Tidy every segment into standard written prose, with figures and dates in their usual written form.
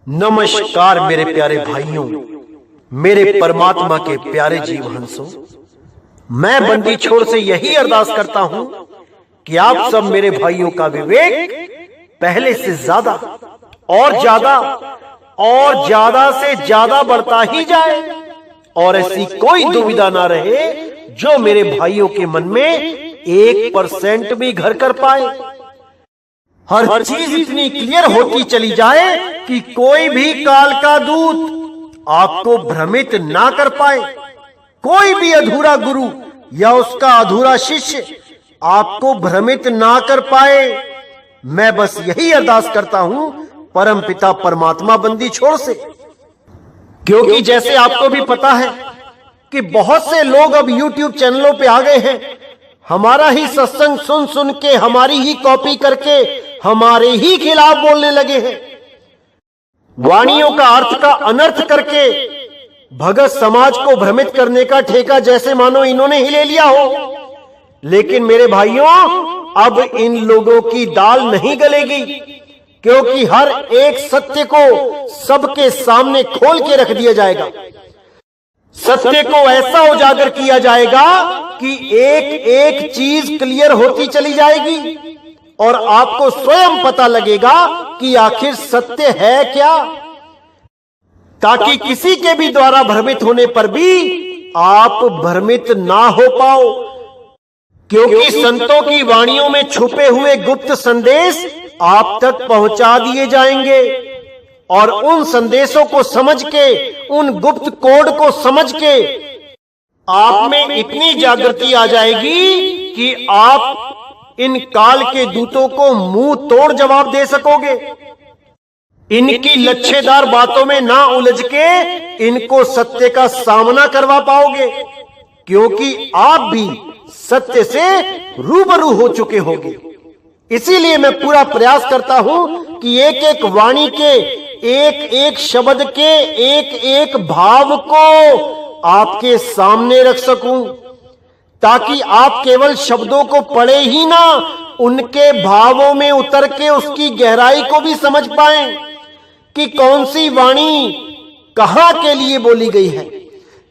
नमस्कार मेरे प्यारे भाइयों, मेरे परमात्मा के प्यारे जीव हंसों। मैं बंदी छोड़ से यही अरदास करता हूं कि आप सब मेरे भाइयों का विवेक पहले से ज्यादा और ज्यादा से ज्यादा बढ़ता ही जाए और ऐसी कोई दुविधा ना रहे जो मेरे भाइयों के मन में 1% भी घर कर पाए। हर चीज इतनी क्लियर होती चली जाए कि कोई भी काल का दूत आपको भ्रमित ना कर पाए। कोई भी अधूरा गुरु या उसका अधूरा शिष्य आपको भ्रमित ना कर पाए। मैं बस यही अरदास करता हूं परम पिता परमात्मा बंदी छोड़ से, क्योंकि जैसे आपको भी पता है कि बहुत से लोग अब YouTube चैनलों पे आ गए हैं। हमारा ही सत्संग सुन सुन के, हमारी ही कॉपी करके हमारे ही खिलाफ बोलने लगे हैं। वाणियों का अर्थ का अनर्थ करके भगत समाज को भ्रमित करने का ठेका जैसे मानो इन्होंने ही ले लिया हो। लेकिन मेरे भाइयों, अब इन लोगों की दाल नहीं गलेगी, क्योंकि हर एक सत्य को सबके सामने खोल के रख दिया जाएगा। सत्य को ऐसा उजागर किया जाएगा कि एक एक चीज क्लियर होती चली जाएगी और आपको स्वयं पता लगेगा कि आखिर सत्य है क्या, ताकि किसी के भी द्वारा भ्रमित होने पर भी आप भ्रमित ना हो पाओ। क्योंकि संतों की वाणियों में छुपे हुए गुप्त संदेश आप तक पहुंचा दिए जाएंगे और उन संदेशों को समझ के, उन गुप्त कोड को समझ के आप में इतनी जागृति आ जाएगी कि आप इन काल के दूतों को मुंह तोड़ जवाब दे सकोगे। इनकी लच्छेदार बातों में ना उलझ के इनको सत्य का सामना करवा पाओगे, क्योंकि आप भी सत्य से रूबरू हो चुके होंगे। इसीलिए मैं पूरा प्रयास करता हूं कि एक एक वाणी के, एक एक शब्द के, एक एक भाव को आपके सामने रख सकूं, ताकि आप केवल शब्दों को पढ़े ही ना, उनके भावों में उतर के उसकी गहराई को भी समझ पाएं कि कौन सी वाणी कहां के लिए बोली गई है,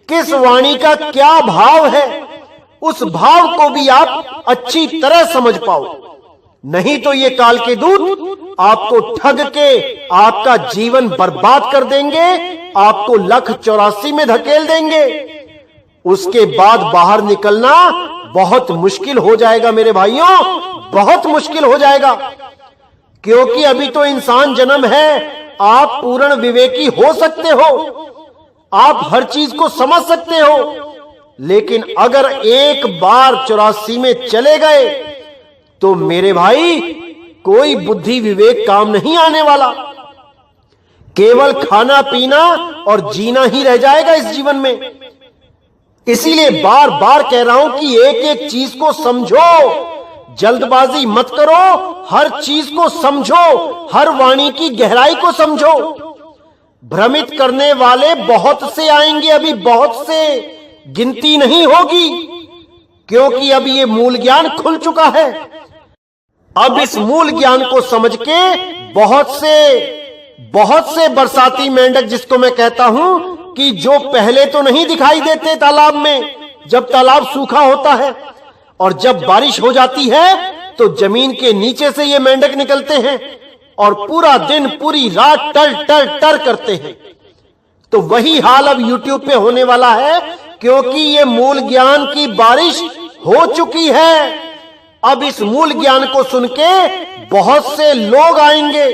किस वाणी का क्या भाव है। उस भाव को भी आप अच्छी तरह समझ पाओ। नहीं तो ये काल के दूत आपको ठग के आपका जीवन बर्बाद कर देंगे, आपको लख 84 में धकेल देंगे। उसके बाद बाहर निकलना बहुत मुश्किल हो जाएगा मेरे भाइयों, बहुत मुश्किल हो जाएगा। क्योंकि अभी तो इंसान जन्म है, आप पूर्ण विवेकी हो सकते हो, आप हर चीज को समझ सकते हो। लेकिन अगर एक बार 84 में चले गए तो मेरे भाई कोई बुद्धि विवेक काम नहीं आने वाला। केवल खाना पीना और जीना ही रह जाएगा इस जीवन में। इसीलिए बार बार कह रहा हूं कि एक एक चीज को समझो, जल्दबाजी मत करो, हर चीज को समझो, हर वाणी की गहराई को समझो। भ्रमित करने वाले बहुत से आएंगे, अभी बहुत से, गिनती नहीं होगी, क्योंकि अब ये मूल ज्ञान खुल चुका है। अब इस मूल ज्ञान को समझ के बहुत से बरसाती मेंढक, जिसको मैं कहता हूं कि जो पहले तो नहीं दिखाई देते तालाब में, जब तालाब सूखा होता है, और जब बारिश हो जाती है तो जमीन के नीचे से ये मेंढक निकलते हैं और पूरा दिन पूरी रात टर टर टर करते हैं। तो वही हाल अब YouTube पे होने वाला है, क्योंकि ये मूल ज्ञान की बारिश हो चुकी है। अब इस मूल ज्ञान को सुन के बहुत से लोग आएंगे।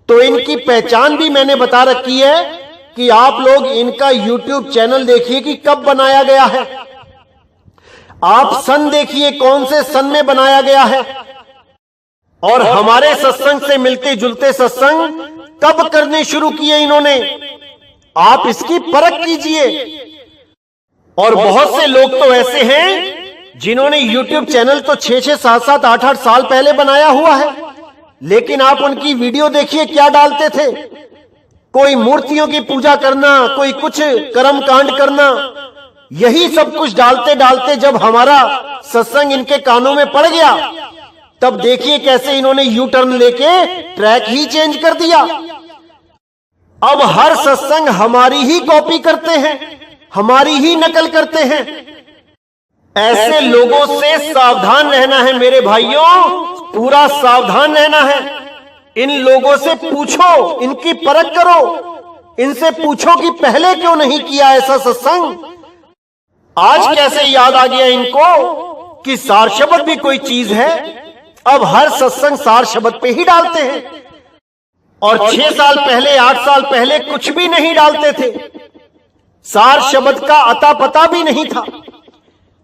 तो इनकी पहचान भी मैंने बता रखी है कि आप लोग इनका YouTube चैनल देखिए कि कब बनाया गया है। आप सन देखिए कौन से सन में बनाया गया है, और हमारे सत्संग से मिलते जुलते सत्संग कब करने शुरू किए इन्होंने, आप इसकी परख कीजिए। और बहुत से लोग तो ऐसे हैं जिन्होंने YouTube चैनल तो 6-6, 7-7, 8-8 साल पहले बनाया हुआ है, लेकिन आप उनकी वीडियो देखिए क्या डालते थे। कोई मूर्तियों की पूजा करना, कोई कुछ कर्म कांड करना, यही सब कुछ डालते डालते जब हमारा सत्संग इनके कानों में पड़ गया, तब देखिए कैसे इन्होंने यू टर्न लेके ट्रैक ही चेंज कर दिया। अब हर सत्संग हमारी ही कॉपी करते हैं, हमारी ही नकल करते हैं। ऐसे लोगों से सावधान रहना है मेरे भाइयों, पूरा सावधान रहना है। इन लोगों से पूछो, इनकी परख करो, इनसे पूछो कि पहले क्यों नहीं किया ऐसा सत्संग। आज कैसे याद आ गया इनको कि सार शब्द भी कोई चीज है। अब हर सत्संग सार शब्द पे ही डालते हैं, और 6 साल पहले 8 साल पहले कुछ भी नहीं डालते थे, सार शब्द का अता पता भी नहीं था।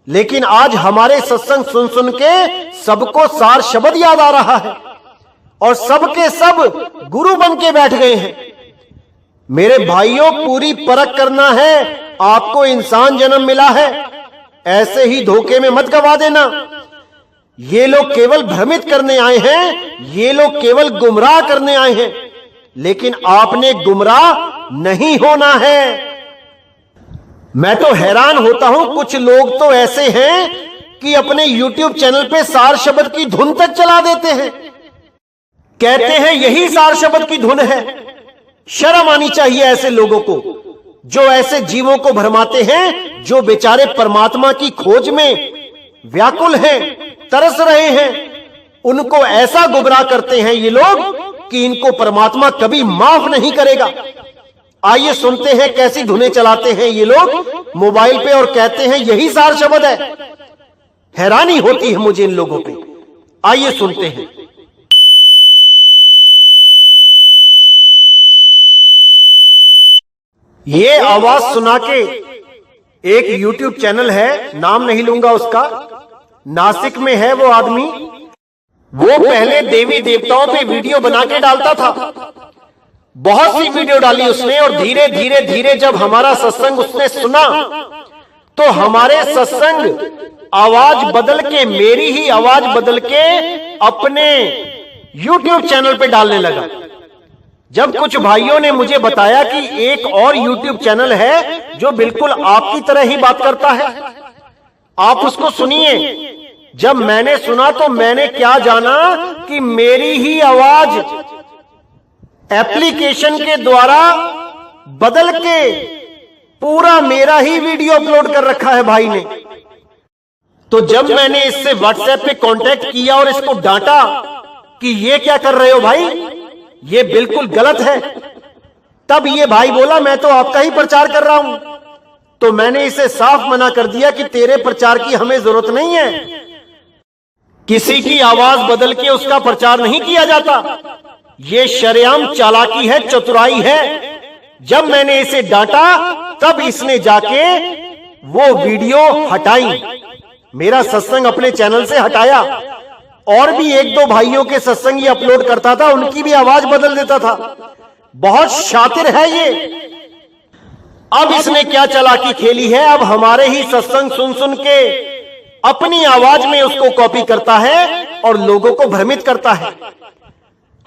लेकिन आज हमारे सत्संग सुन सुन के सबको सार शब्द याद आ रहा है, और सबके सब गुरु बन के बैठ गए हैं। मेरे भाइयों, पूरी परख करना है। आपको इंसान जन्म मिला है, ऐसे ही धोखे में मत गवा देना। ये लोग केवल भ्रमित करने आए हैं, ये लोग केवल गुमराह करने आए हैं, लेकिन आपने गुमराह नहीं होना है। मैं तो हैरान होता हूं, कुछ लोग तो ऐसे हैं कि अपने YouTube चैनल पे सार शब्द की धुन तक चला देते हैं, कहते हैं यही सार शब्द की धुन है। शर्म आनी चाहिए ऐसे लोगों को, जो ऐसे जीवों को भरमाते हैं, जो बेचारे परमात्मा की खोज में व्याकुल हैं, तरस रहे हैं। उनको ऐसा गुमराह करते हैं ये लोग कि इनको परमात्मा कभी माफ नहीं करेगा। आइए सुनते हैं कैसी धुनें चलाते हैं ये लोग मोबाइल पे, और कहते हैं यही सार शब्द है। हैरानी होती है मुझे इन लोगों पे। आइए सुनते हैं। ये आवाज सुना के एक YouTube चैनल है, नाम नहीं लूंगा उसका, नासिक में है वो आदमी। वो पहले देवी देवताओं पे वीडियो बना के डालता था, बहुत सी वीडियो डाली उसने, और धीरे धीरे धीरे जब हमारा सत्संग उसने सुना तो हमारे सत्संग आवाज बदल के, मेरी ही आवाज बदल के अपने YouTube चैनल पे डालने लगा। जब कुछ भाइयों ने मुझे बताया कि एक और YouTube चैनल है जो बिल्कुल आपकी तरह ही बात करता है, आप उसको सुनिए। जब मैंने सुना तो मैंने क्या जाना कि मेरी ही आवाज एप्लीकेशन के द्वारा बदल के पूरा मेरा ही वीडियो अपलोड कर रखा है भाई ने। तो जब मैंने इससे व्हाट्सएप पे कांटेक्ट किया और इसको डांटा कि ये क्या कर रहे हो भाई, ये बिल्कुल गलत है, तब ये भाई बोला मैं तो आपका ही प्रचार कर रहा हूं। तो मैंने इसे साफ मना कर दिया कि तेरे प्रचार की हमें जरूरत नहीं है, किसी की आवाज बदल के उसका प्रचार नहीं किया जाता। ये शरेआम चालाकी है, चतुराई है। जब मैंने इसे डांटा तब इसने जाके वो वीडियो हटाई, मेरा सत्संग अपने चैनल से हटाया, और भी 1-2 भाइयों के सत्संग ये अपलोड करता था, उनकी भी आवाज बदल देता था। बहुत शातिर है ये। अब इसने क्या चालाकी खेली है, अब हमारे ही सत्संग सुन सुन के अपनी आवाज में उसको कॉपी करता है और लोगों को भ्रमित करता है।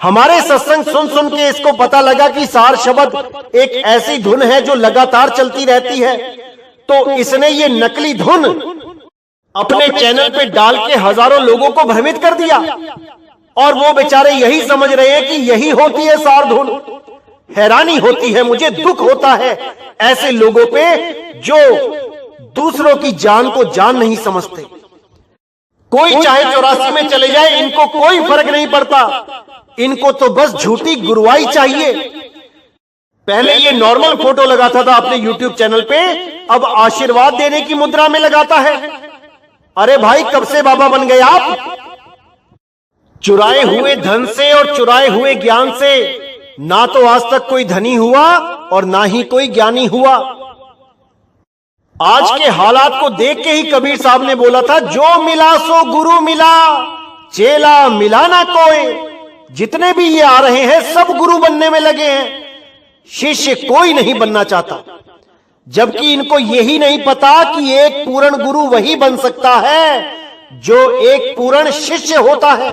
हमारे सत्संग सुन सुन के इसको पता लगा कि सार शब्द एक ऐसी धुन है जो लगातार चलती रहती है, तो इसने ये नकली धुन अपने चैनल पे डाल के हजारों लोगों को भ्रमित कर दिया, और वो बेचारे यही समझ रहे हैं कि यही होती है सार धुन। हैरानी होती है मुझे, दुख होता है ऐसे लोगों पे जो दूसरों की जान को जान नहीं समझते। कोई चाहे 84 में चले जाए, इनको कोई फर्क नहीं पड़ता, इनको तो बस झूठी गुरुवाई चाहिए। पहले ये नॉर्मल फोटो लगाता था अपने YouTube चैनल पे, अब आशीर्वाद देने की मुद्रा में लगाता है। अरे भाई, कब से बाबा बन गए आप? चुराए हुए धन से और चुराए हुए ज्ञान से ना तो आज तक कोई धनी हुआ और ना ही कोई ज्ञानी हुआ। आज के हालात को देख के ही कबीर साहब ने बोला था, जो मिला सो गुरु मिला, चेला मिला ना कोई। जितने भी ये आ रहे हैं सब गुरु बनने में लगे हैं, शिष्य कोई नहीं बनना चाहता, जबकि इनको यही नहीं पता कि एक पूर्ण गुरु वही बन सकता है जो एक पूर्ण शिष्य होता है।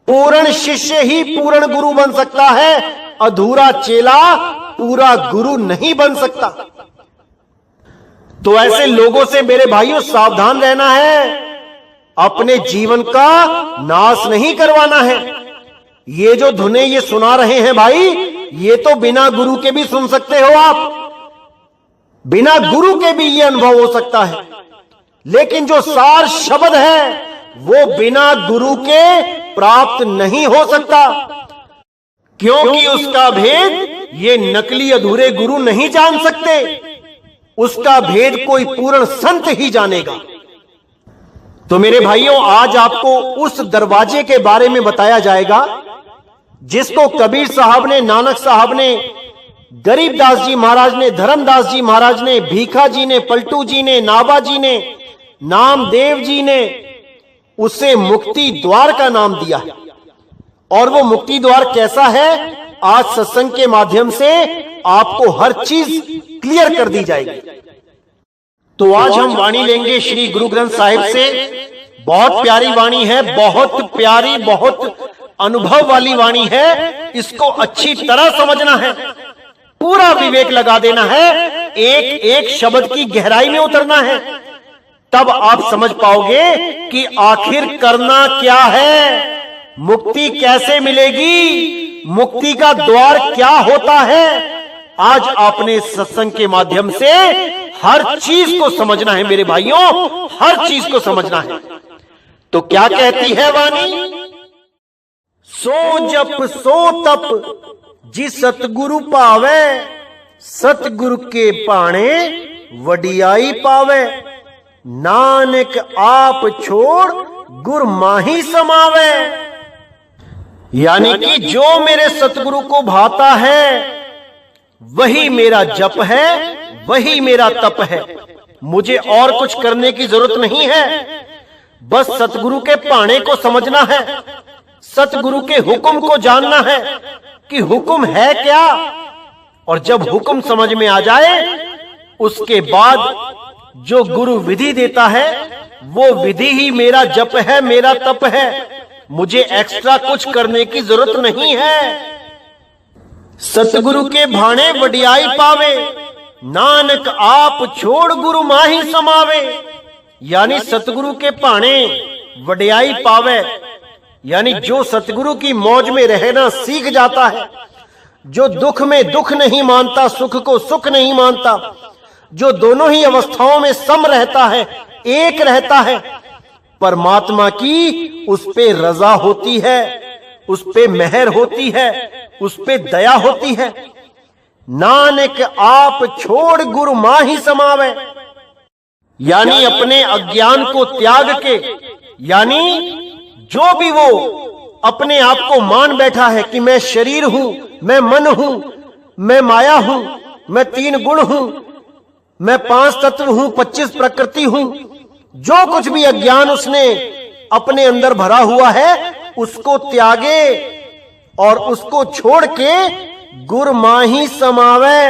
पूर्ण शिष्य ही पूर्ण गुरु बन सकता है, अधूरा चेला पूरा गुरु नहीं बन सकता। तो ऐसे लोगों से मेरे भाइयों सावधान रहना है, अपने जीवन का नाश नहीं करवाना है। ये जो धुनें ये सुना रहे हैं भाई, ये तो बिना गुरु के भी सुन सकते हो आप, बिना गुरु के भी ये अनुभव हो सकता है। लेकिन जो सार शब्द है वो बिना गुरु के प्राप्त नहीं हो सकता, क्योंकि उसका भेद ये नकली अधूरे गुरु नहीं जान सकते। उसका भेद कोई पूर्ण संत ही जानेगा। तो मेरे भाइयों, आज आपको उस दरवाजे के बारे में बताया जाएगा जिसको कबीर साहब ने, नानक साहब ने, गरीबदास जी महाराज ने, धर्मदास जी महाराज ने, भीखा जी ने, पलटू जी ने, नाभा जी ने, नामदेव जी ने उसे मुक्ति द्वार का नाम दिया है। और वो मुक्ति द्वार कैसा है, आज सत्संग के माध्यम से आपको हर चीज क्लियर कर दी जाएगी। तो आज हम वाणी लेंगे श्री गुरु ग्रंथ साहिब से। बहुत प्यारी वाणी है, बहुत प्यारी, बहुत अनुभव वाली वाणी है। इसको अच्छी तरह समझना है, पूरा विवेक लगा देना है, एक एक शब्द की गहराई में उतरना है। तब आप समझ पाओगे कि आखिर करना क्या है, मुक्ति कैसे मिलेगी, मुक्ति का द्वार क्या होता है। आज आपने सत्संग के माध्यम से हर चीज को समझना है मेरे भाइयों, हर चीज को समझना है। तो क्या कहती है वाणी? सो जप सो तप जी सतगुरु पावे, सतगुरु के पाणे वडियाई पावे, नानक आप छोड़ गुर माही समावे। यानी कि जो मेरे सतगुरु को भाता है वही मेरा जप है, वही मेरा तप है। मुझे और कुछ करने की जरूरत नहीं है, बस सतगुरु के पाणे को समझना है, सतगुरु के हुक्म को जानना है कि हुक्म है क्या। और जब हुक्म समझ में आ जाए उसके बाद जो गुरु विधि देता है वो विधि ही मेरा जप है, मेरा तप है। मुझे एक्स्ट्रा कुछ करने की जरूरत नहीं है। सतगुरु के भाणे वडियाई पावे, नानक आप छोड़ गुरु माही समावे। यानी सतगुरु के भाणे वडियाई पावे, यानी जो सतगुरु की मौज में रहना सीख जाता है, जो दुख में दुख नहीं मानता, सुख को सुख नहीं मानता, जो दोनों ही अवस्थाओं में सम रहता है, एक रहता है, परमात्मा की उस पे रजा होती है, उस पे मेहर होती है, उस पे दया होती है। नानक आप छोड़ गुरु माही समावे, यानी अपने अज्ञान को त्याग के, यानी जो भी वो अपने आप को मान बैठा है कि मैं शरीर हूं, मैं मन हूं, मैं माया हूं, मैं 3 गुण हूं, मैं 5 तत्व हूं, 25 प्रकृति हूं, जो कुछ भी अज्ञान उसने अपने अंदर भरा हुआ है उसको त्यागे और उसको छोड़ के गुर माही समावे।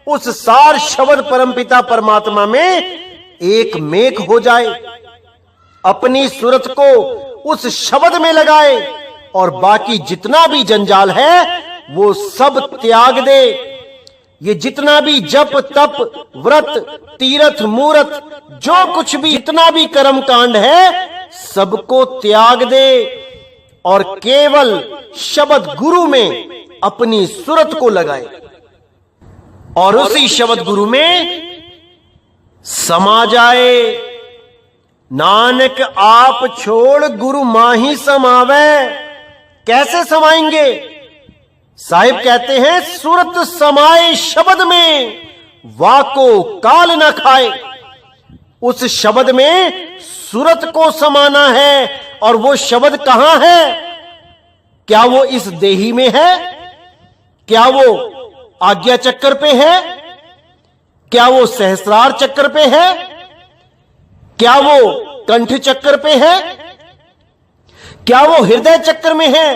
उस सार शब्द परमपिता परमात्मा में एक मेघ हो जाए, अपनी सूरत को उस शब्द में लगाए और बाकी जितना भी जंजाल है वो सब त्याग दे। ये जितना भी जप तप व्रत तीर्थ मूरत जो कुछ भी जितना भी कर्म कांड है सबको त्याग दे और केवल शब्द गुरु में अपनी सूरत को लगाए और उसी शब्द गुरु में समा जाए। नानक आप छोड़ गुरु माही समावे। कैसे समाएंगे? साहिब कहते हैं सूरत समाए शब्द में, वाको काल न खाए। उस शब्द में सूरत को समाना है और वो शब्द कहां है? क्या वो इस देही में है? क्या वो आज्ञा चक्कर पे है? क्या वो सहस्रार चक्कर पे है? क्या वो कंठ चक्कर पे है? क्या वो हृदय चक्कर में है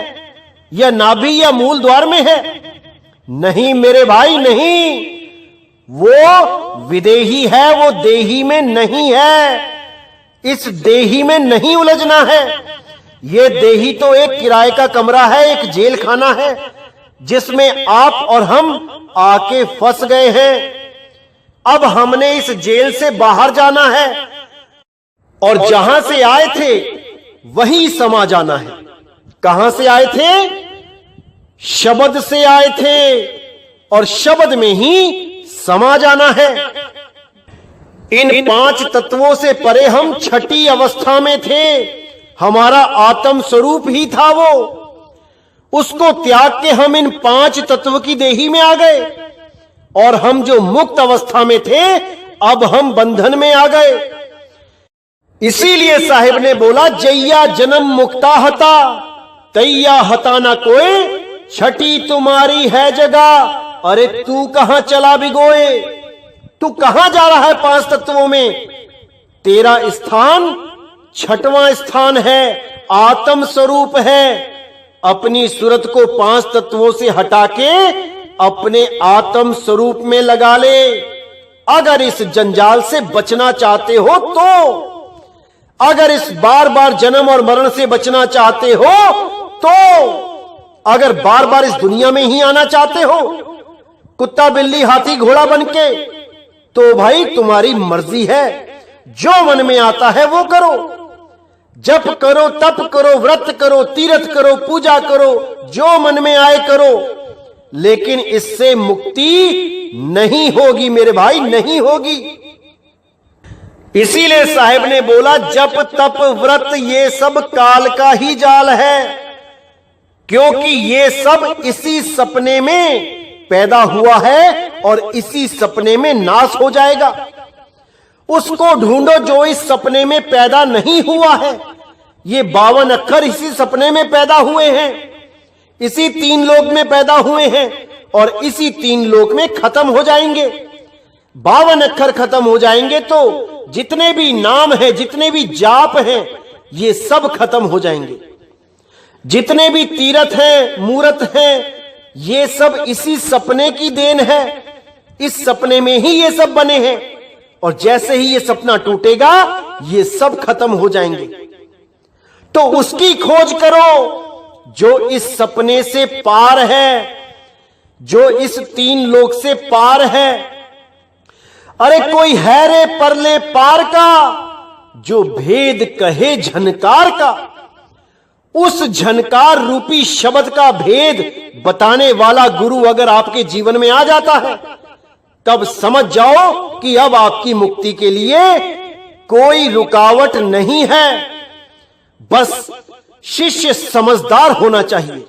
या नाभि या मूल द्वार में है? नहीं मेरे भाई, नहीं। वो विदेही है, वो देही में नहीं है। इस देही में नहीं उलझना है। ये देही तो एक किराए का कमरा है, एक जेल खाना है जिसमें आप और हम आके फंस गए हैं। अब हमने इस जेल से बाहर जाना है और जहां से आए थे वहीं समा जाना है। कहां से आए थे? शब्द से आए थे और शब्द में ही समा जाना है। इन 5 तत्वों से परे हम छठी अवस्था में थे। हमारा आत्म स्वरूप ही था वो। उसको त्याग के हम इन 5 तत्व की देही में आ गए और हम जो मुक्त अवस्था में थे अब हम बंधन में आ गए। इसीलिए साहिब ने बोला, जैया जन्म मुक्ता हता तैया हता ना कोई, छठी तुम्हारी है जगह। अरे तू कहां चला बिगोए, तू कहां जा रहा है 5 तत्वों में? तेरा स्थान 6वां स्थान है, आत्म स्वरूप है। अपनी सूरत को 5 तत्वों से हटा के अपने आत्म स्वरूप में लगा ले। अगर इस जंजाल से बचना चाहते हो तो, अगर इस बार बार जन्म और मरण से बचना चाहते हो तो, अगर बार बार इस दुनिया में ही आना चाहते हो कुत्ता बिल्ली हाथी घोड़ा बनके, तो भाई तुम्हारी मर्जी है। जो मन में आता है वो करो, जप करो, तप करो, व्रत करो, तीर्थ करो, पूजा करो, जो मन में आए करो, लेकिन इससे मुक्ति नहीं होगी मेरे भाई, नहीं होगी। इसीलिए साहिब ने बोला, जप तप व्रत ये सब काल का ही जाल है, क्योंकि ये सब इसी सपने में पैदा हुआ है और इसी सपने में नाश हो जाएगा। उसको ढूंढो जो इस सपने में पैदा नहीं हुआ है। ये 52 अक्षर इसी सपने में पैदा हुए हैं, इसी 3 लोक में पैदा हुए हैं और इसी 3 लोक में खत्म हो जाएंगे। 52 अक्षर खत्म हो जाएंगे तो जितने भी नाम हैं, जितने भी जाप हैं, ये सब खत्म हो जाएंगे। जितने भी तीर्थ हैं, मूर्त हैं, ये सब इसी सपने की देन है। इस सपने में ही ये सब बने हैं और जैसे ही ये सपना टूटेगा ये सब खत्म हो जाएंगे। तो उसकी खोज करो जो इस सपने से पार है, जो इस 3 लोक से पार है। अरे कोई है रे परले पार का, जो भेद कहे झनकार का। उस झनकार रूपी शब्द का भेद बताने वाला गुरु अगर आपके जीवन में आ जाता है, तब समझ जाओ कि अब आपकी मुक्ति के लिए कोई रुकावट नहीं है। बस शिष्य समझदार होना चाहिए,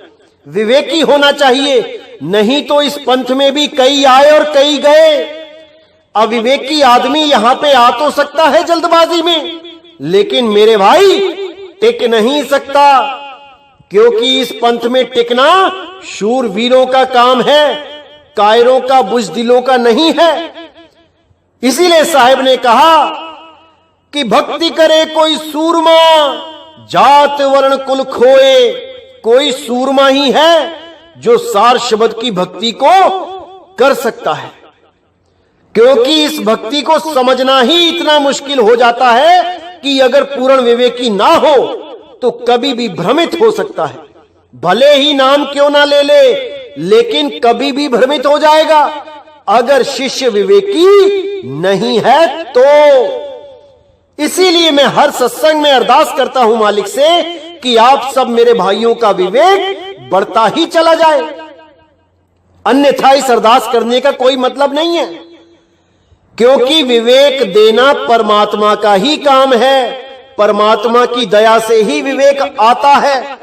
विवेकी होना चाहिए, नहीं तो इस पंथ में भी कई आए और कई गए। अविवेकी आदमी यहां पे आ तो सकता है जल्दबाजी में, लेकिन मेरे भाई टिक नहीं सकता, क्योंकि इस पंथ में टिकना शूरवीरों का काम है, कायरों का, बुजदिलों का नहीं है। इसीलिए साहिब ने कहा कि भक्ति करे कोई सूरमा, जात वर्ण कुल खोए। कोई सूरमा ही है जो सार शब्द की भक्ति को कर सकता है, क्योंकि इस भक्ति को समझना ही इतना मुश्किल हो जाता है कि अगर पूर्ण विवेकी ना हो तो कभी भी भ्रमित हो सकता है। भले ही नाम क्यों ना ले ले, लेकिन कभी भी भ्रमित हो जाएगा अगर शिष्य विवेकी नहीं है तो। इसीलिए मैं हर सत्संग में अरदास करता हूं मालिक से कि आप सब मेरे भाइयों का विवेक बढ़ता ही चला जाए, अन्यथा इस अरदास करने का कोई मतलब नहीं है, क्योंकि विवेक देना परमात्मा का ही काम है। परमात्मा की दया से ही विवेक आता है।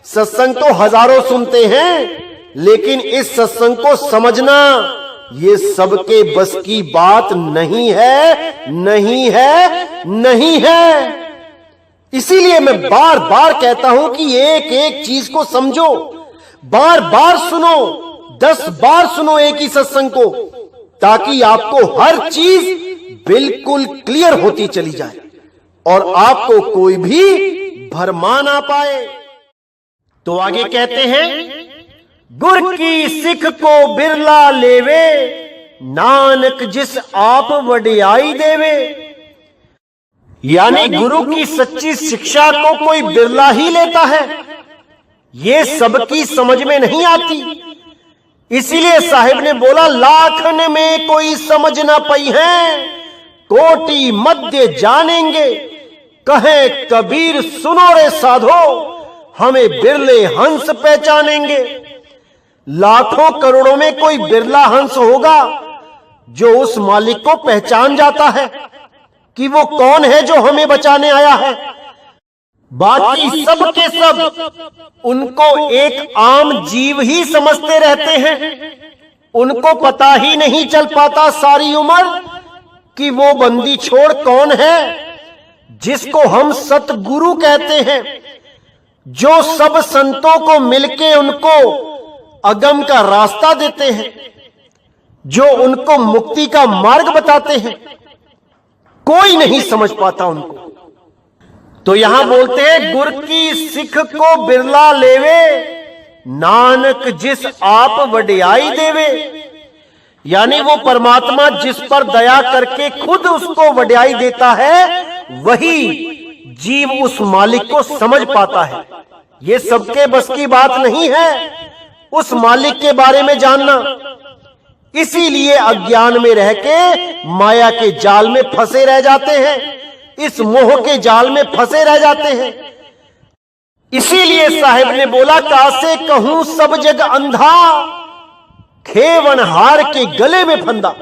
सत्संग तो हजारों सुनते हैं, लेकिन इस सत्संग को समझना ये सबके बस की बात नहीं है, नहीं है, नहीं है। इसीलिए मैं बार बार कहता हूं कि एक एक चीज को समझो, बार बार सुनो, 10 बार सुनो एक ही सत्संग को, ताकि आपको हर चीज बिल्कुल क्लियर होती चली जाए और आपको कोई भी भरमा ना पाए। तो आगे कहते हैं, गुर की सिख को बिरला लेवे, नानक जिस आप वडियाई देवे। यानी गुरु की सच्ची शिक्षा को कोई बिरला ही लेता है, ये सबकी समझ में नहीं आती। इसीलिए साहिब ने बोला, लाखन में कोई समझ ना पई है, कोटि मध्य जानेंगे। कहे कबीर सुनो रे साधो, हमें बिरले हंस पहचानेंगे। लाखों करोड़ों में कोई बिरला हंस होगा जो उस मालिक को पहचान जाता है कि वो कौन है जो हमें बचाने आया है। बाकी सब के सब उनको एक आम जीव ही समझते रहते हैं। उनको पता ही नहीं चल पाता सारी उम्र कि वो बंदी छोड़ कौन है जिसको हम सतगुरु कहते हैं, जो सब संतों को मिलके उनको अगम का रास्ता देते हैं, जो उनको मुक्ति का मार्ग बताते हैं। कोई नहीं समझ पाता उनको। तो यहां बोलते हैं, गुर की सिख को बिरला लेवे, नानक जिस आप वडियाई देवे। यानी वो परमात्मा जिस पर दया करके खुद उसको वडियाई देता है, वही जीव उस मालिक को समझ पाता है। ये सबके बस की बात नहीं है उस मालिक के बारे में जानना। इसीलिए अज्ञान में रह के माया के जाल में फंसे रह जाते हैं, इस मोह के जाल में फंसे रह जाते हैं। इसीलिए साहिब ने बोला, कासे कहूं सब जग अंधा, खेवनहार के गले में फंदा।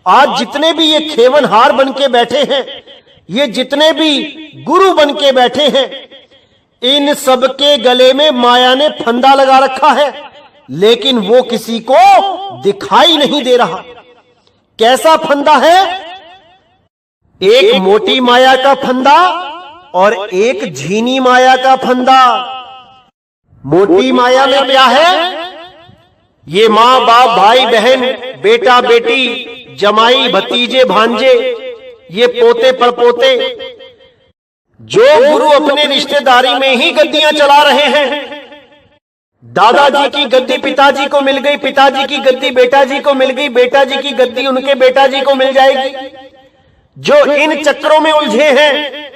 आज जितने भी ये खेवनहार बन के बैठे हैं, ये जितने भी गुरु बन के बैठे हैं, इन सब के गले में माया ने फंदा लगा रखा है, लेकिन वो किसी को दिखाई नहीं दे रहा। कैसा फंदा है? एक मोटी माया का फंदा और एक झीनी माया का फंदा। मोटी माया में क्या है? ये मां बाप, भाई बहन, बेटा बेटी, जमाई भतीजे भांजे, ये पोते परपोते, जो गुरु अपने रिश्तेदारी में ही गद्दियां चला रहे हैं। दादाजी की गद्दी पिताजी को मिल गई, पिताजी की गद्दी बेटा जी को मिल गई, बेटा जी की गद्दी उनके बेटा जी को मिल जाएगी। जो इन चक्रों में उलझे हैं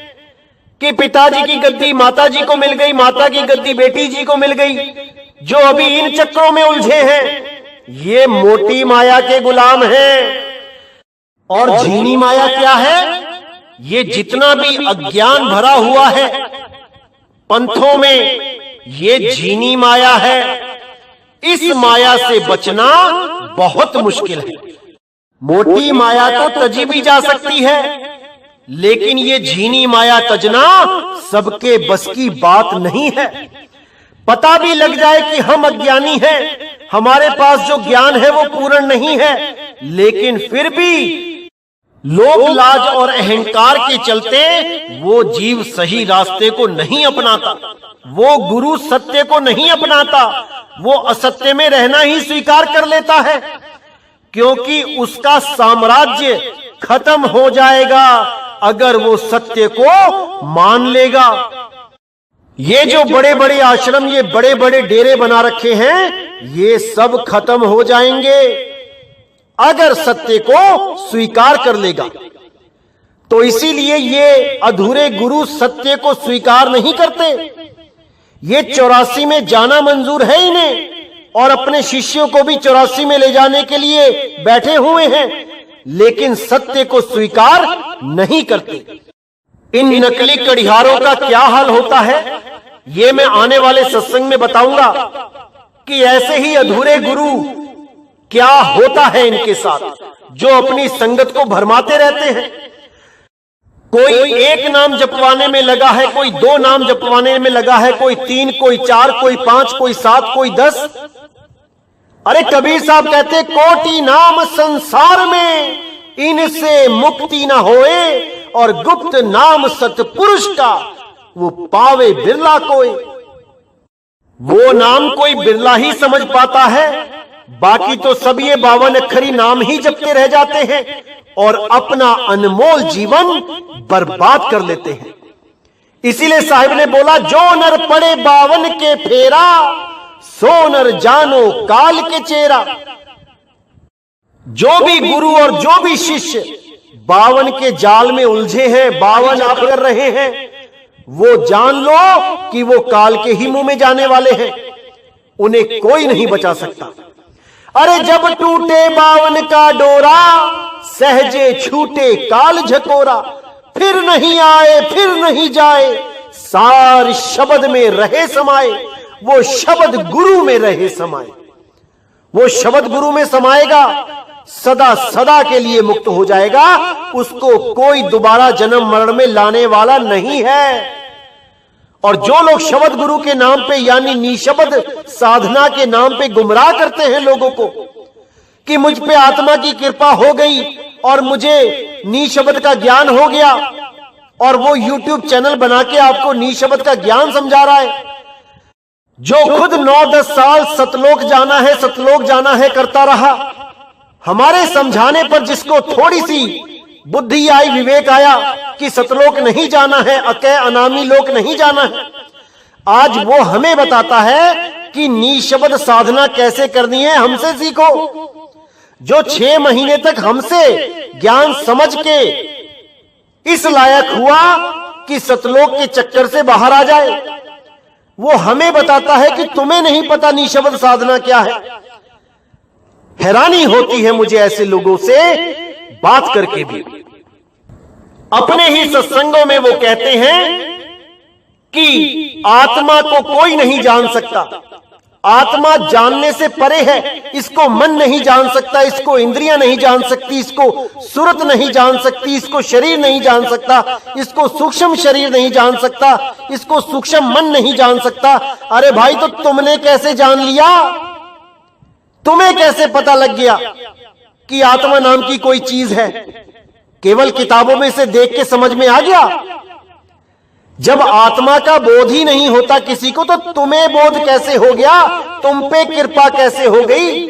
कि पिताजी की गद्दी माता जी को मिल गई, माता की गद्दी बेटी जी को मिल गई, जो अभी इन चक्रों में उलझे हैं, ये मोटी माया के गुलाम हैं। और झीनी माया क्या है? ये जितना भी अज्ञान भरा हुआ है पंथों में, ये झीनी माया है। इस माया से बचना बहुत मुश्किल है। मोटी माया तो तजी भी जा सकती है, लेकिन ये झीनी माया तजना सबके बस की बात नहीं है। पता भी लग जाए कि हम अज्ञानी हैं, हमारे पास जो ज्ञान है वो पूर्ण नहीं है, लेकिन फिर भी लोभ लाज और अहंकार के चलते वो जीव सही रास्ते को नहीं अपनाता, वो गुरु सत्य को नहीं अपनाता, वो असत्य में रहना ही स्वीकार कर लेता है, क्योंकि उसका साम्राज्य खत्म हो जाएगा अगर वो सत्य को मान लेगा। ये जो बड़े बड़े आश्रम, ये बड़े बड़े डेरे बना रखे हैं, ये सब खत्म हो जाएंगे अगर सत्य को स्वीकार कर लेगा। तो इसीलिए ये अधूरे गुरु सत्य को स्वीकार नहीं करते। ये 84 में जाना मंजूर है इन्हें, और अपने शिष्यों को भी 84 में ले जाने के लिए बैठे हुए हैं, लेकिन सत्य को स्वीकार नहीं करते। इन नकली कड़िहारों का क्या हाल होता है, ये मैं आने वाले सत्संग में बताऊंगा कि ऐसे ही अधूरे गुरु क्या होता है इनके साथ, जो अपनी संगत को भरमाते रहते हैं। कोई एक नाम जपवाने में लगा है, कोई 2 नाम जपवाने में लगा है, कोई 3, कोई 4, कोई 5, कोई 7, कोई 10। अरे कबीर साहब कहते, कोटि नाम संसार में, इनसे मुक्ति न होए, और गुप्त नाम सतपुरुष का, वो पावे बिरला कोई। वो नाम कोई बिरला ही समझ पाता है, बाकी तो सब ये 52 अक्षरी नाम ही जपते रह जाते हैं और अपना अनमोल जीवन बर्बाद कर लेते हैं। इसीलिए साहिब ने बोला, जो नर पड़े 52 के फेरा, सो नर जानो काल के चेहरा। जो भी गुरु और जो भी शिष्य 52 के जाल में उलझे हैं, 52 आप कर रहे हैं, वो जान लो कि वो काल के ही मुंह में जाने वाले हैं। उन्हें कोई नहीं बचा सकता। अरे जब टूटे 52 का डोरा, सहजे छूटे काल झकोरा, फिर नहीं आए फिर नहीं जाए, सार शब्द में रहे समाये, वो शब्द गुरु में रहे समाये। वो शब्द गुरु में समाएगा, सदा सदा के लिए मुक्त हो जाएगा। उसको कोई दोबारा जन्म मरण में लाने वाला नहीं है। और जो लोग शब्द गुरु के नाम पे यानी निशब्द साधना के नाम पे गुमराह करते हैं लोगों को कि मुझ पे आत्मा की कृपा हो गई और मुझे निशब्द का ज्ञान हो गया, और वो YouTube चैनल बना के आपको निशब्द का ज्ञान समझा रहा है, जो खुद 9-10 साल सतलोक जाना है करता रहा। हमारे समझाने पर जिसको थोड़ी सी बुद्धि आई, विवेक आया कि सतलोक नहीं जाना है, अकय अनामी लोक नहीं जाना है, आज वो हमें बताता है कि निशब्द साधना कैसे करनी है, हमसे सीखो। जो 6 महीने तक हमसे ज्ञान समझ के इस लायक हुआ कि सतलोक के चक्कर से बाहर आ जाए, वो हमें बताता है कि तुम्हें नहीं पता निशब्द साधना क्या है। हैरानी होती है मुझे ऐसे लोगों से बात करके भी। अपने ही सत्संगों में वो कहते हैं कि आत्मा को कोई नहीं जान सकता, आत्मा जानने से परे है, इसको मन नहीं जान सकता, इसको इंद्रियां नहीं जान सकती, इसको सुरत नहीं जान सकती, इसको शरीर नहीं जान सकता, इसको सूक्ष्म शरीर नहीं जान सकता, इसको सूक्ष्म मन नहीं जान सकता। अरे भाई, तो तुमने कैसे जान लिया? तुम्हें कैसे पता लग गया कि आत्मा नाम की कोई चीज है? केवल किताबों में से देख के समझ में आ गया? जब आत्मा का बोध ही नहीं होता किसी को, तो तुम्हें बोध कैसे हो गया? तुम पे कृपा कैसे हो गई?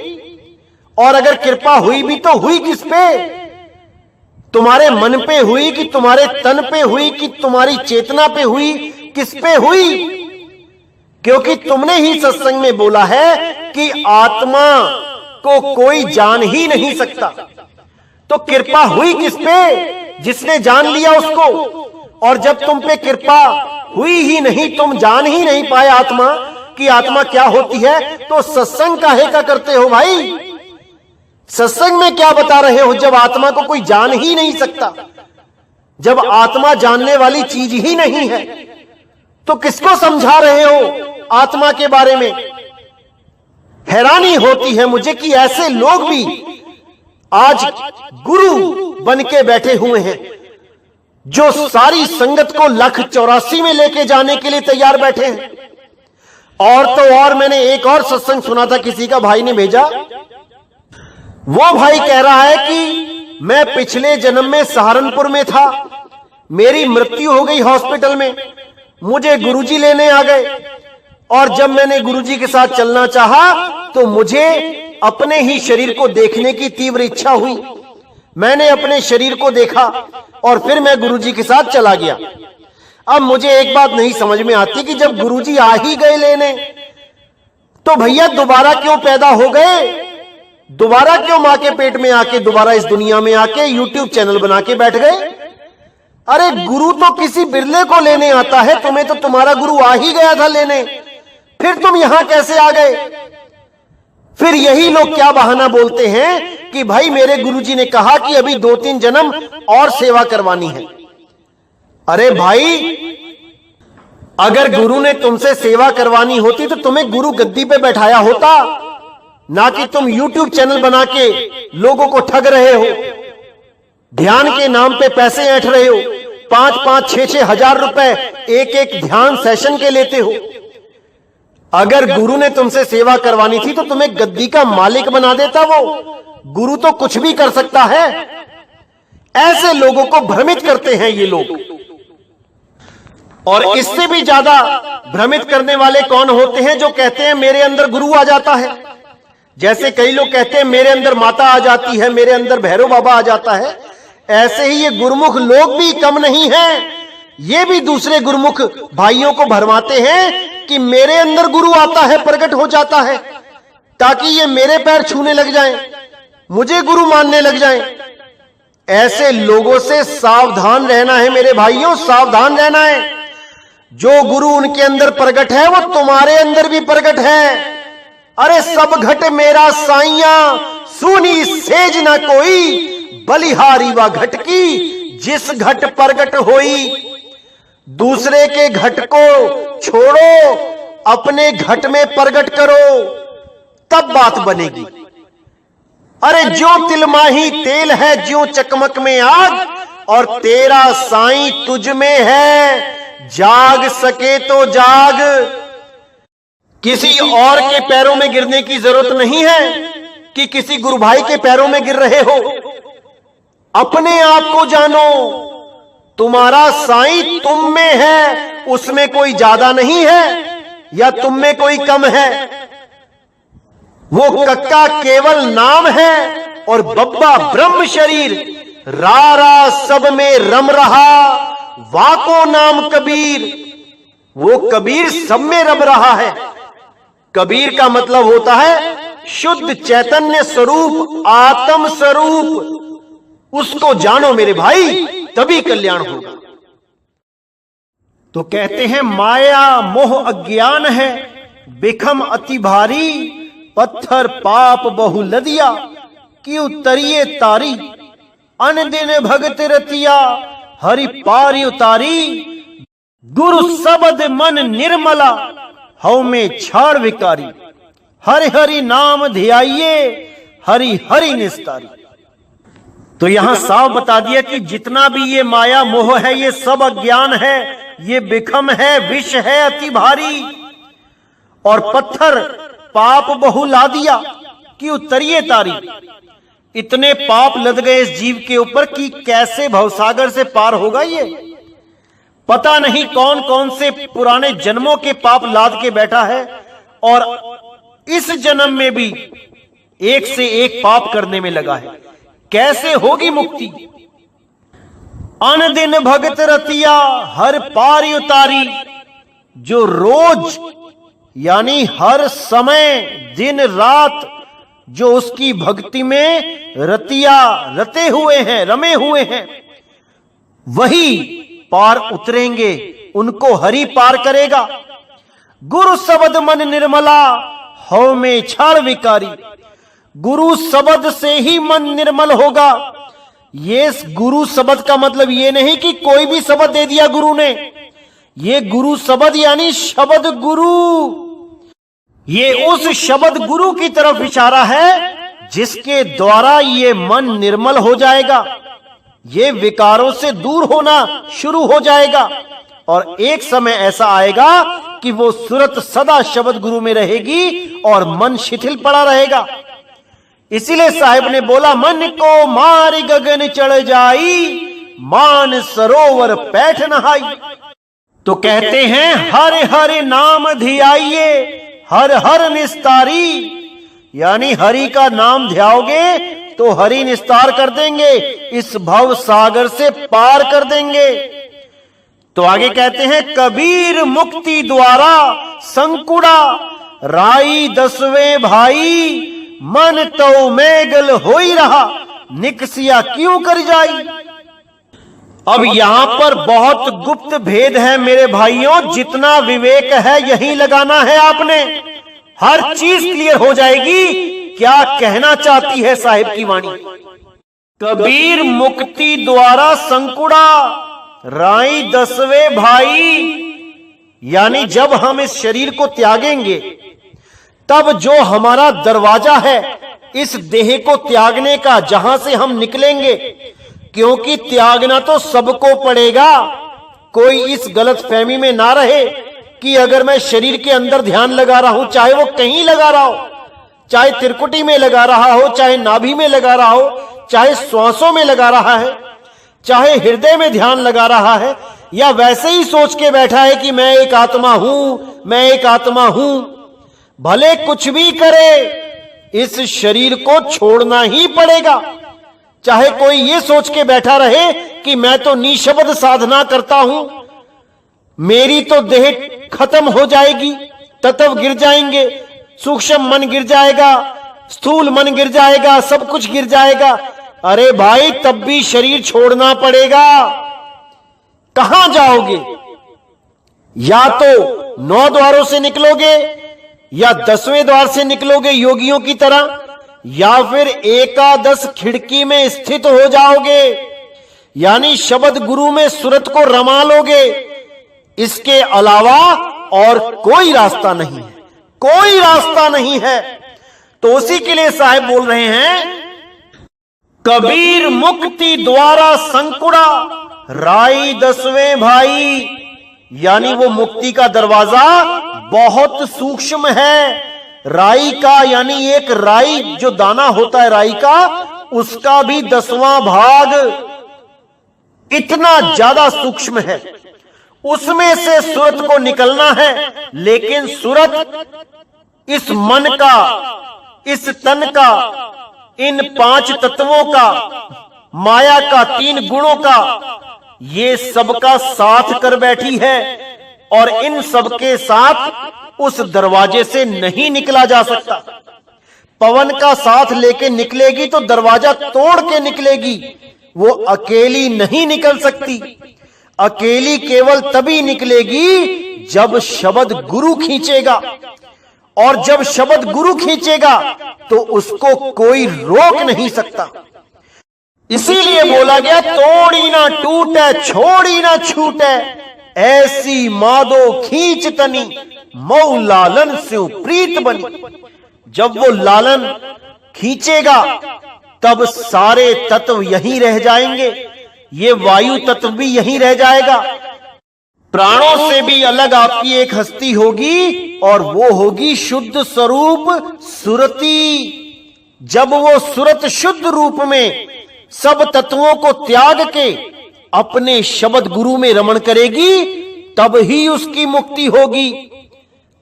और अगर कृपा हुई भी तो हुई किस पे? तुम्हारे मन पे हुई कि तुम्हारे तन पे हुई कि तुम्हारी चेतना पे हुई? किस पे हुई? क्योंकि तुमने ही सत्संग में बोला है कि आत्मा को कोई जान ही नहीं सकता। तो कृपा हुई किस पे? जिसने जान लिया उसको। और जब तुम पे कृपा हुई ही नहीं, तुम जान ही नहीं पाए आत्मा कि आत्मा क्या होती है, तो सत्संग काहे का करते हो भाई? सत्संग में क्या बता रहे हो जब आत्मा को कोई जान ही नहीं सकता, जब आत्मा जानने वाली चीज ही नहीं है? तो किसको समझा रहे हो आत्मा के बारे में? हैरानी होती है मुझे कि ऐसे लोग भी आज गुरु बन के बैठे हुए हैं, जो सारी संगत को 184 में लेके जाने के लिए तैयार बैठे हैं। और तो और मैंने एक और सत्संग सुना था, किसी का भाई ने भेजा, वो भाई कह रहा है कि मैं पिछले जन्म में सहारनपुर में था, मेरी मृत्यु हो गई हॉस्पिटल में, मुझे गुरुजी लेने आ गए, और जब मैंने गुरुजी के साथ चलना चाहा तो मुझे अपने ही शरीर को देखने की तीव्र इच्छा हुई। मैंने अपने शरीर को देखा और फिर मैं गुरुजी के साथ चला गया। अब मुझे एक बात नहीं समझ में आती कि जब गुरुजी आ ही गए लेने, तो भैया दोबारा क्यों पैदा हो गए? दोबारा क्यों मां के पेट में आके दोबारा इस दुनिया में आके YouTube चैनल बना के बैठ गए? अरे गुरु तो किसी बिरले को लेने आता है, तुम्हें तो तुम्हारा गुरु आ ही गया था लेने, फिर तुम यहां कैसे आ गए? फिर यही लोग क्या बहाना बोलते हैं कि भाई मेरे गुरुजी ने कहा कि अभी 2-3 जन्म और सेवा करवानी है। अरे भाई, अगर गुरु ने तुमसे सेवा करवानी होती तो तुम्हें गुरु गद्दी पे बैठाया होता, ना कि तुम YouTube चैनल बना के लोगों को ठग रहे हो, ध्यान के नाम पे पैसे ऐंठ रहे हो, 5-5, 6-6 हजार रुपए एक ध्यान सेशन के लेते हो। अगर गुरु ने तुमसे सेवा करवानी थी तो तुम्हें गद्दी का मालिक बना देता वो। गुरु तो कुछ भी कर सकता है। ऐसे लोगों को भ्रमित करते हैं ये लोग। और इससे भी ज्यादा भ्रमित करने वाले कौन होते हैं? जो कहते हैं मेरे अंदर गुरु आ जाता है। जैसे कई लोग कहते हैं मेरे अंदर माता आ जाती है, मेरे अंदर भैरव बाबा आ जाता है। ऐसे ही ये गुरुमुख लोग भी कम नहीं हैं। ये भी दूसरे गुरुमुख भाइयों को भरमाते हैं कि मेरे अंदर गुरु आता है, प्रकट हो जाता है, ताकि ये मेरे पैर छूने लग जाएं, मुझे गुरु मानने लग जाएं। ऐसे लोगों से सावधान रहना है मेरे भाइयों, सावधान रहना है। जो गुरु उनके अंदर प्रकट है वो तुम्हारे अंदर भी प्रकट है। अरे सब घट मेरा साइया, सुनी सेज ना कोई, बलिहारी वा घट की जिस घट प्रकट होई। दूसरे के घट को छोड़ो, अपने घट में प्रकट करो, तब बात बनेगी। अरे ज्यों तिलमाही तेल है, ज्यों चकमक में आग, और तेरा साईं तुझ में है, जाग सके तो जाग। किसी और के पैरों में गिरने की जरूरत नहीं है कि किसी गुरु भाई के पैरों में गिर रहे हो। अपने आप को जानो, तुम्हारा साईं तुम में है, उसमें कोई ज्यादा नहीं है या तुम में कोई कम है। वो कक्का केवल नाम है और बब्बा ब्रह्म शरीर, रारा सब में रम रहा, वाको नाम कबीर। वो कबीर सब में रम रहा है। कबीर का मतलब होता है शुद्ध चैतन्य स्वरूप, आत्म स्वरूप। उसको जानो मेरे भाई, तभी कल्याण होगा। तो कहते हैं माया मोह अज्ञान है, बिखम अति भारी, पत्थर पाप बहु लदिया, कि उतरिए तारी, अन दिन भगत रतिया, हरि पारी उतारी, गुरु सबद मन निर्मला, हव में छाड़ विकारी, हरि हरि नाम ध्याइये, हरि हरि निस्तारी। तो यहां साफ बता दिया कि जितना भी ये माया मोह है, ये सब अज्ञान है, ये बिखम है, विष है अति भारी, और पत्थर पाप बहु ला दिया कि उतरिए तारी। इतने पाप लद गए इस जीव के ऊपर कि कैसे भवसागर से पार होगा ये। पता नहीं कौन कौन से पुराने जन्मों के पाप लाद के बैठा है, और इस जन्म में भी एक से एक पाप करने में लगा है। कैसे होगी मुक्ति? अन दिन भगत रतिया, हर पारी उतारी। जो रोज यानी हर समय दिन रात जो उसकी भक्ति में रतिया रते हुए हैं, रमे हुए हैं, वही पार उतरेंगे, उनको हरि पार करेगा। गुरु शब्द मन निर्मला, हव में छाड़ विकारी। गुरु शब्द से ही मन निर्मल होगा। ये गुरु शब्द का मतलब ये नहीं कि कोई भी शब्द दे दिया गुरु ने। ये गुरु शब्द यानी शब्द गुरु। ये उस शब्द गुरु की तरफ इशारा है जिसके द्वारा ये मन निर्मल हो जाएगा, ये विकारों से दूर होना शुरू हो जाएगा, और एक समय ऐसा आएगा कि वो सूरत सदा शब्द गुरु में रहेगी और मन शिथिल पड़ा रहेगा। इसीलिए साहिब ने बोला, मन को मार गगन चढ़ जाई, मान सरोवर पैठ नहाई। तो कहते हैं हर हर नाम धियाइए, हर हर निस्तारी। यानी हरि का नाम ध्याओगे तो हरि निस्तार कर देंगे, इस भव सागर से पार कर देंगे। तो आगे कहते हैं कबीर मुक्ति द्वारा संकुड़ा, राई दसवें भाई, मन तो मैगल हो ही रहा, निकसिया क्यों कर जाई। अब यहां पर बहुत गुप्त भेद है मेरे भाइयों, जितना विवेक है यही लगाना है आपने, हर चीज क्लियर हो जाएगी क्या कहना चाहती है साहिब की वाणी। कबीर मुक्ति द्वारा संकुड़ा, राई दसवें भाई, यानी जब हम इस शरीर को त्यागेंगे तब जो हमारा दरवाजा है इस देह को त्यागने का, जहां से हम निकलेंगे, क्योंकि त्यागना तो सबको पड़ेगा। कोई इस गलत फहमी में ना रहे कि अगर मैं शरीर के अंदर ध्यान लगा रहा हूं, चाहे वो कहीं लगा रहा हो, चाहे त्रिकुटी में लगा रहा हो, चाहे नाभि में लगा रहा हो, चाहे श्वासों में लगा रहा है, चाहे हृदय में ध्यान लगा रहा है, या वैसे ही सोच के बैठा है कि मैं एक आत्मा हूं, मैं एक आत्मा हूं। भले कुछ भी करे, इस शरीर को छोड़ना ही पड़ेगा। चाहे कोई ये सोच के बैठा रहे कि मैं तो निशब्द साधना करता हूं, मेरी तो देह खत्म हो जाएगी, तत्व गिर जाएंगे, सूक्ष्म मन गिर जाएगा, स्थूल मन गिर जाएगा, सब कुछ गिर जाएगा। अरे भाई, तब भी शरीर छोड़ना पड़ेगा। कहां जाओगे? या तो 9 द्वारों से निकलोगे, या 10वें द्वार से निकलोगे योगियों की तरह, या फिर एकादश खिड़की में स्थित हो जाओगे, यानी शब्द गुरु में सूरत को रमा लोगे। इसके अलावा और कोई रास्ता नहीं है, कोई रास्ता नहीं है। तो उसी के लिए साहब बोल रहे हैं, कबीर मुक्ति द्वारा संकुड़ा राई दसवें भाई। यानी वो मुक्ति का दरवाजा बहुत सूक्ष्म है। राई का यानी एक राई जो दाना होता है राई का, उसका भी 10वां भाग इतना ज्यादा सूक्ष्म है। उसमें से सूरत को निकलना है, लेकिन सूरत इस मन का, इस तन का, इन 5 तत्वों का, माया का 3 गुणों का, ये सबका साथ कर बैठी है। और इन सबके साथ उस दरवाजे से नहीं निकला जा सकता। पवन का साथ लेके निकलेगी तो दरवाजा तोड़ के निकलेगी, वो अकेली नहीं निकल सकती। अकेली केवल तभी निकलेगी जब शब्द गुरु खींचेगा, और जब शब्द गुरु खींचेगा तो उसको कोई रोक नहीं सकता। इसीलिए बोला गया, तोड़ी ना टूटे छोड़ी ना छूटे, ऐसी मादो खींच तनी मऊ लालन से प्रीत बनी। जब वो लालन खींचेगा तब सारे तत्व यहीं रह जाएंगे। ये वायु तत्व भी यहीं रह जाएगा। प्राणों से भी अलग आपकी एक हस्ती होगी, और वो होगी शुद्ध स्वरूप सुरती। जब वो सुरत शुद्ध रूप में सब तत्वों को त्याग के अपने शब्द गुरु में रमण करेगी, तब ही उसकी मुक्ति होगी।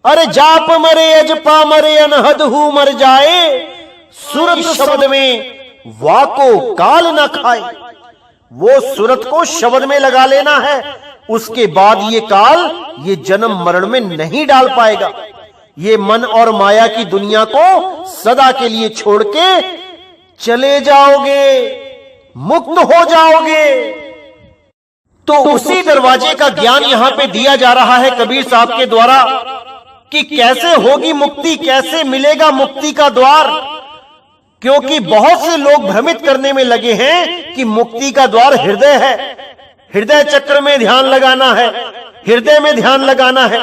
अरे जाप मरे अजपा मरे अनहद हु मर जाए, सुरत शब्द में वाको काल न खाए। वो सुरत को शब्द में लगा लेना है, उसके बाद ये काल ये जन्म मरण में नहीं डाल पाएगा। ये मन और माया की दुनिया को सदा के लिए छोड़ के चले जाओगे, मुक्त हो जाओगे। तो उसी दरवाजे का ज्ञान यहां पे दिया जा रहा है कबीर साहब के द्वारा, कि कैसे होगी मुक्ति, कैसे मिलेगा मुक्ति का द्वार। क्योंकि बहुत से लोग भ्रमित करने में लगे हैं कि मुक्ति का द्वार हृदय है, हृदय चक्र में ध्यान लगाना है, हृदय में ध्यान लगाना है,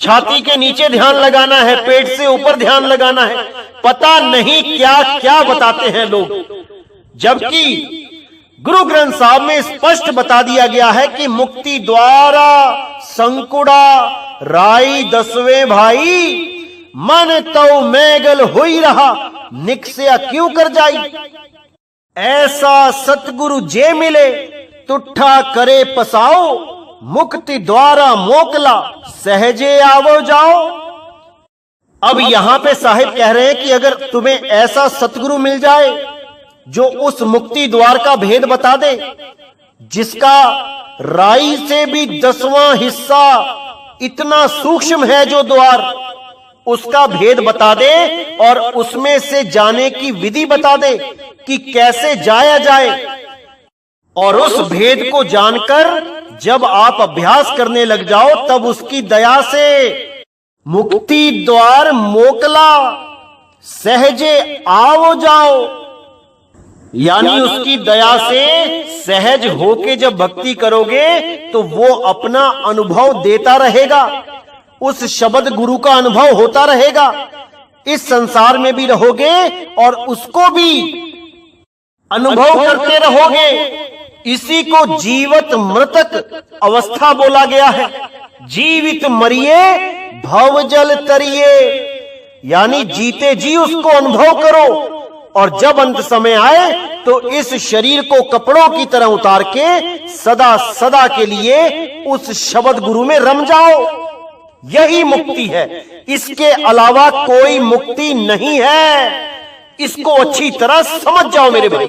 छाती के नीचे ध्यान लगाना है, पेट से ऊपर ध्यान लगाना है। पता नहीं क्या क्या बताते हैं लोग, जबकि गुरु ग्रंथ साहब में स्पष्ट बता दिया गया है कि मुक्ति द्वारा संकुड़ा राई दसवें भाई, मन तो मैगल हुई रहा निकसिया क्यों कर जाई। ऐसा सतगुरु जे मिले तुठा करे पसाओ, मुक्ति द्वारा मोकला सहजे आवो जाओ। अब यहां पे साहिब कह रहे हैं कि अगर तुम्हें ऐसा सतगुरु मिल जाए जो उस मुक्ति द्वार का भेद बता दे, जिसका राई से भी 10वां हिस्सा इतना सूक्ष्म है जो द्वार, उसका भेद बता दे और उसमें से जाने की विधि बता दे कि कैसे जाया जाए, और उस भेद को जानकर जब आप अभ्यास करने लग जाओ, तब उसकी दया से मुक्ति द्वार मोकला सहजे आओ जाओ। यानी उसकी दया से सहज होके जब भक्ति करोगे तो वो अपना अनुभव देता रहेगा, उस शब्द गुरु का अनुभव होता रहेगा। इस संसार में भी रहोगे और उसको भी अनुभव करते रहोगे। इसी को जीवित मृतक अवस्था बोला गया है। जीवित मरिए भव जल तरिए, यानी जीते जी उसको अनुभव करो, और जब अंत समय आए तो इस शरीर को कपड़ों की तरह उतार के सदा सदा के लिए उस शब्द गुरु में रम जाओ। यही मुक्ति है, इसके अलावा कोई मुक्ति नहीं है। इसको अच्छी तरह समझ जाओ मेरे भाई।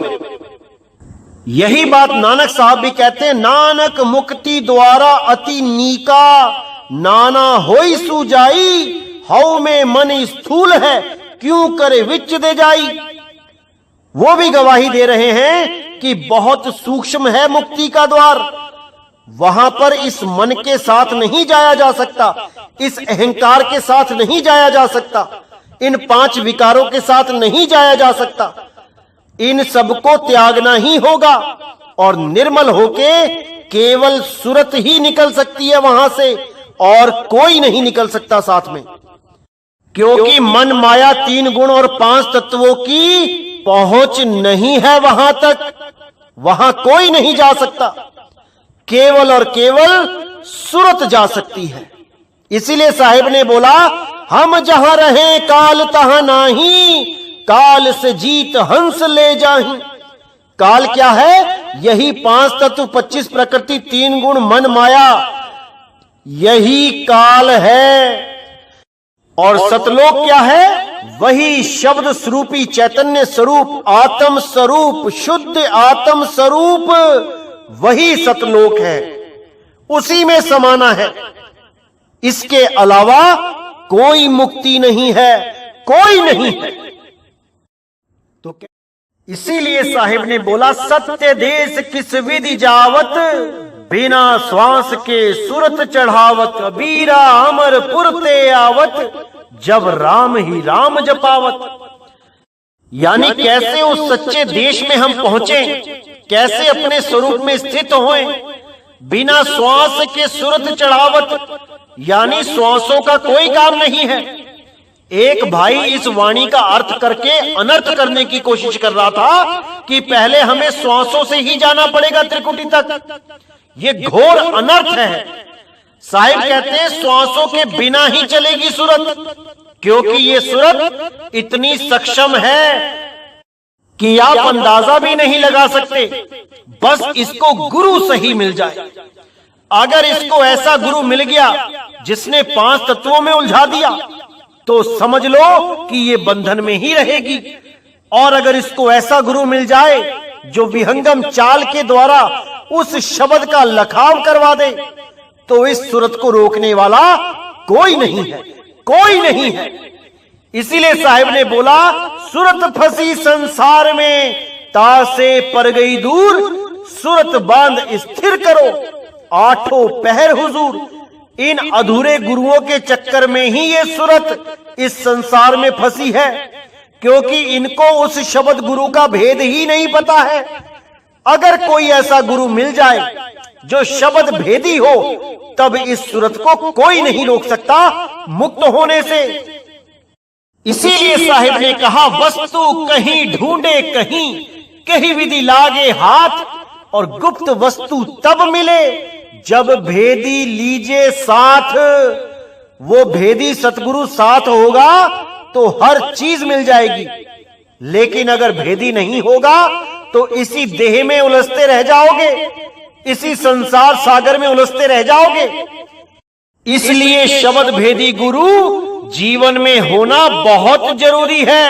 यही बात नानक साहब भी कहते हैं, नानक मुक्ति द्वारा अति नीका, नाना होई सुजाई, हऊ में मन स्थूल है क्यों करे विच दे जाई। वो भी गवाही दे रहे हैं कि बहुत सूक्ष्म है मुक्ति का द्वार। वहां पर इस मन के साथ नहीं जाया जा सकता, इस अहंकार के साथ नहीं जाया जा सकता, इन 5 विकारों के साथ नहीं जाया जा सकता। इन सबको त्यागना ही होगा और निर्मल होके केवल सुरत ही निकल सकती है वहां से, और कोई नहीं निकल सकता साथ में। क्योंकि मन, माया, 3 गुण और 5 तत्वों की पहुंच नहीं है वहां तक, वहां कोई नहीं जा सकता। केवल और केवल सूरत जा सकती है। इसीलिए साहिब ने बोला, हम जहां रहे काल तहां नाही, काल से जीत हंस ले जाही। काल क्या है? यही 5 तत्व, 25 प्रकृति, 3 गुण, मन, माया, यही काल है। और सतलोक क्या है? वही शब्द स्वरूपी चैतन्य स्वरूप, आत्म स्वरूप, शुद्ध आत्म स्वरूप, वही सतलोक है, उसी में समाना है। इसके अलावा कोई मुक्ति नहीं है, कोई नहीं है। तो इसीलिए साहिब ने बोला, सत्य देश किस विधि जावत, बिना श्वास के सुरत चढ़ावत, कबीरा अमर पुरते आवत, जब राम ही राम जपावत। यानी कैसे उस सच्चे देश में हम पहुंचे, कैसे अपने स्वरूप में स्थित होए, बिना श्वास के सुरत चढ़ावत, यानी श्वासों का कोई काम नहीं है। एक भाई इस वाणी का अर्थ करके अनर्थ करने की कोशिश कर रहा था कि पहले हमें श्वासों से ही जाना पड़ेगा त्रिकुटी तक। ये घोर अनर्थ है। साहिब कहते हैं श्वासों के बिना ही चलेगी सूरत, क्योंकि ये सूरत इतनी सक्षम है कि आप अंदाजा भी नहीं लगा सकते। बस इसको गुरु सही मिल जाए। अगर इसको ऐसा गुरु मिल गया जिसने 5 तत्वों में उलझा दिया, तो समझ लो कि ये बंधन में ही रहेगी। और अगर इसको ऐसा गुरु मिल जाए जो विहंगम चाल के द्वारा उस शब्द का लखाव करवा दे, तो इस सूरत को रोकने वाला कोई नहीं है, कोई नहीं है। इसीलिए साहिब ने बोला, सूरत फंसी संसार में, तासे पर गई दूर, सूरत बांध स्थिर करो, 8 पहर हुजूर। इन अधूरे गुरुओं के चक्कर में ही ये सूरत इस संसार में फंसी है, क्योंकि इनको उस शब्द गुरु का भेद ही नहीं पता है। अगर कोई ऐसा गुरु मिल जाए जो शब्द भेदी हो, तब इस सूरत को कोई नहीं रोक सकता मुक्त होने से। इसीलिए साहिब ने कहा, वस्तु कहीं ढूंढे कहीं, कहीं विधि लागे हाथ, और गुप्त वस्तु तब मिले जब भेदी लीजे साथ। वो भेदी सतगुरु साथ होगा तो हर चीज मिल जाएगी, लेकिन अगर भेदी नहीं होगा तो इसी देह में उलझते रह जाओगे, इसी संसार सागर में उलझते रह जाओगे। इसलिए शब्द भेदी गुरु जीवन में होना बहुत जरूरी है,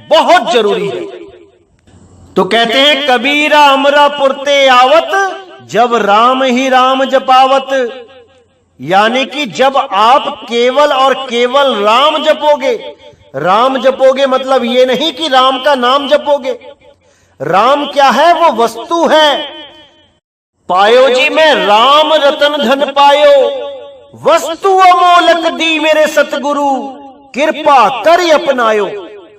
बहुत जरूरी है। तो कहते हैं, कबीरा अमरा पुरते आवत, जब राम ही राम जपावत। यानी कि जब आप केवल और केवल राम जपोगे। राम जपोगे मतलब ये नहीं कि राम का नाम जपोगे। राम क्या है? वो वस्तु है। पायो जी मैं राम रतन धन पायो, वस्तु अमोलक दी मेरे सतगुरु, कृपा कर अपनायो।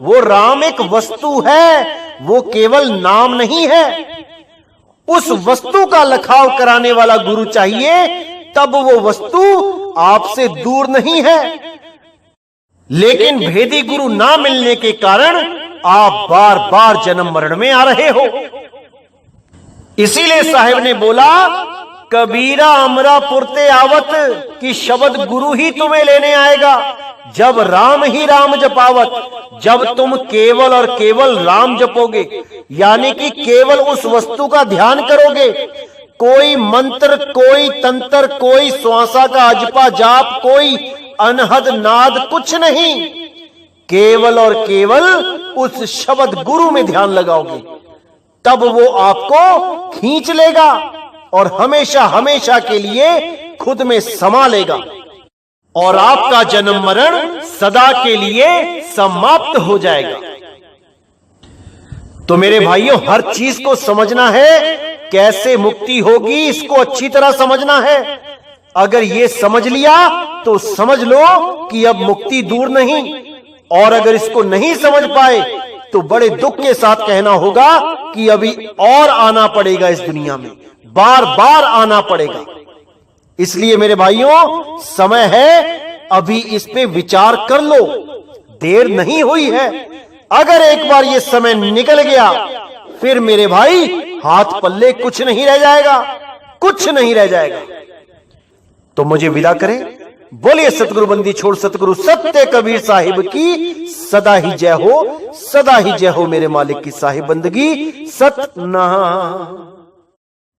वो राम एक वस्तु है, वो केवल नाम नहीं है। उस वस्तु का लखाव कराने वाला गुरु चाहिए, तब वो वस्तु आपसे दूर नहीं है। लेकिन भेदी गुरु ना मिलने के कारण आप बार बार जन्म मरण में आ रहे हो। इसीलिए साहिब ने बोला, कबीरा अमरा पुरते आवत, कि शब्द गुरु ही तुम्हें लेने आएगा जब राम ही राम जपावत। जब तुम केवल और केवल राम जपोगे, यानी कि केवल उस वस्तु का ध्यान करोगे। कोई मंत्र, कोई तंत्र, कोई श्वासा का अजपा जाप, कोई अनहद नाद, कुछ नहीं। केवल और केवल उस शब्द गुरु में ध्यान लगाओगे, तब वो आपको खींच लेगा और हमेशा हमेशा के लिए खुद में समा लेगा, और आपका जन्म मरण सदा के लिए समाप्त हो जाएगा। तो मेरे भाइयों, हर चीज को समझना है। कैसे मुक्ति होगी इसको अच्छी तरह समझना है। अगर ये समझ लिया तो समझ लो कि अब मुक्ति दूर नहीं, और अगर इसको नहीं समझ पाए तो बड़े दुख के साथ कहना होगा कि अभी और आना पड़ेगा इस दुनिया में, बार बार आना पड़ेगा। इसलिए मेरे भाइयों, समय है, अभी इस पे विचार कर लो। देर नहीं हुई है। अगर एक बार ये समय निकल गया फिर मेरे भाई हाथ पल्ले कुछ नहीं रह जाएगा, कुछ नहीं रह जाएगा। तो मुझे विदा करें। बोलिए सतगुरु बंदी छोड़ सतगुरु सत्य कबीर साहिब की सदा ही जय हो, सदा ही जय हो। मेरे मालिक की साहिब बंदगी सतनाम।